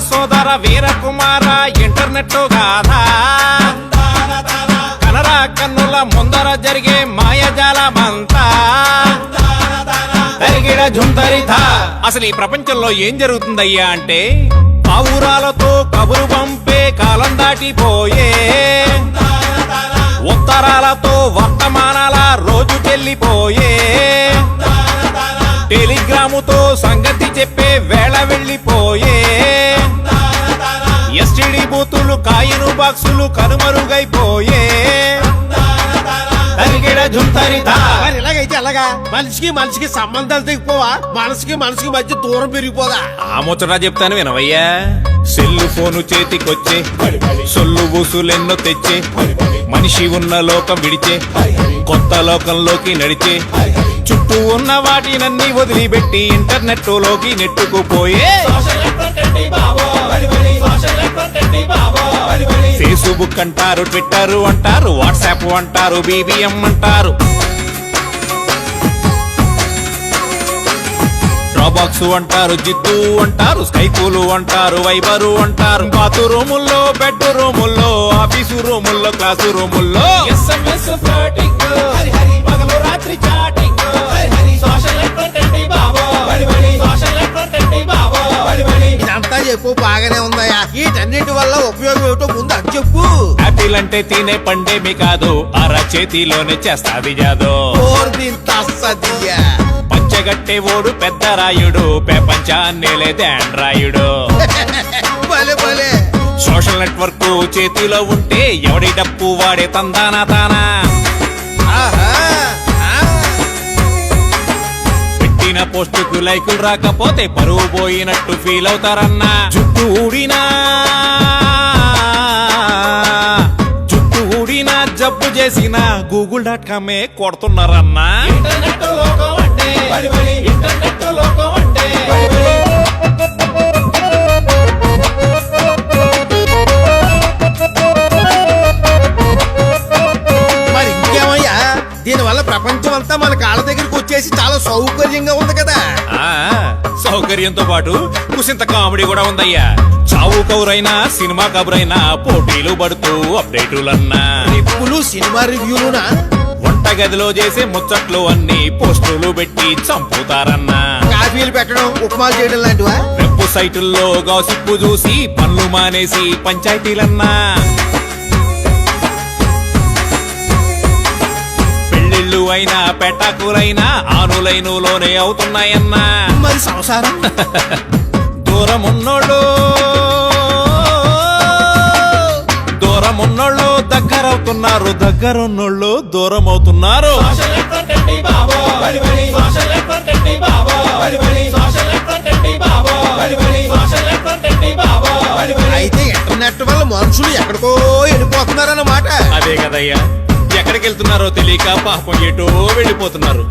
సోదర వీరకుమార ఇంటర్నెట్ గాథ కనరా కన్నుల ముందర జరిగే మాయజాలమంతా అసలు ఈ ప్రపంచంలో ఏం జరుగుతుందయ్యా అంటే పావురాలతో కబురు పంపే కాలం దాటిపోయే ఉత్తరాలతో వర్తమానాల రోజుకెళ్ళిపోయే టెలిగ్రాముతో సంగతి చెప్పే వేళ వెళ్ళిపోయే ఎస్టిడి బూతులు కాయిను బాక్సులు కనుమరుగైపోయే ఇలాగైతే అలాగా మనిషికి మనిషికి సంబంధాలు తెగిపోవా మనసుకి మనసుకి మధ్య దూరం పెరిగిపోదా ఆ ముచ్చటా చెప్తాను వినవయ్యా సెల్లు ఫోను చేతికొచ్చే సొల్లు ఊసులెన్నో తెచ్చే మనిషి ఉన్న లోకం విడిచే కొత్త లోకంలోకి నడిచే చుట్టూ ఉన్న వాటినన్నీ వదిలిపెట్టి ఇంటర్నెట్ లోకి నెట్టుకుపోయే ఫేస్బుక్ అంటారు ట్విట్టర్ అంటారు వాట్సాప్ అంటారు BBM అంటారు డ్రాబాక్స్ అంటారు జిద్దు అంటారు స్కైపులు అంటారు వైబరు అంటారు బాతు రూముల్లో బెడ్ రూముల్లో ఆఫీసు రూముల్లో క్లాసు రూముల్లో SMS ఫ్లర్టింగ్ పగలు రాత్రి చాటింగ్ సోషల్ నెట్వర్క్ బాబో సోషల్ నెట్వర్క్ బాబో ఇదంతా చెప్పు బాగానే ఉందయ్యా వీటన్నిటి వల్ల ఉపయోగం ఏమిటో ముందు అది చెప్పు యాపిల్ అంటే తినే పండేమి కాదు అర చేతిలోనే చేస్తాది జాదో పంచగట్టే ఓడు పెద్ద రాయుడు ప్రపంచాన్ని లేదే ఆండ్రాయుడు సోషల్ నెట్వర్క్ చేతిలో ఉంటే ఎవడి డప్పు వాడే తందానా తానా పెట్టిన పోస్టుకు లైకులు రాకపోతే పరువు పోయినట్టు ఫీల్ అవుతారన్నా జుట్టు ఊడినా జబ్బు చేసిన google.com కొడుతున్నారన్నా మరి ఇంకేమయ్యా దీనివల్ల ప్రపంచం అంతా మన కాళ్ళ దగ్గరికి వచ్చేసి చాలా సౌకర్యంగా ఉంది కదా సౌకర్యంతో పాటు కుసింత కామెడీ కూడా ఉందయ్యా చావు కబురైనా సినిమా కబురైనా పోటీలు పడుతూ అప్డేటులన్నా రివ్యూలు సినిమా రివ్యూలునా వంటగదిలో చేసే ముచ్చట్లు అన్ని పోస్టులు పెట్టి చంపుతారన్నా కాఫీలు పెట్టడం ఉప్మాలు చేయడం లాంటివా వెబ్ సైటుల్లో గాసిప్పు చూసి పనులు మానేసి పంచాయతీలన్నా పెళ్లిళ్ళు అయినా పెటాకులైనా ఆనులైనులోనే అవుతున్నాయన్నా మరి సంసారం దూరమున్నోళ్ళు దగ్గరవుతున్నారు దగ్గరున్నోళ్ళు దూరం అవుతున్నారు అయితే ఇంటర్నెట్ వల్ల మనుషులు ఎక్కడికో వెళ్ళిపోతున్నారన్నమాట అదే కదయ్యా ఎక్కడికి వెళ్తున్నారో తెలియక పాపం ఎటో వెళ్ళిపోతున్నారు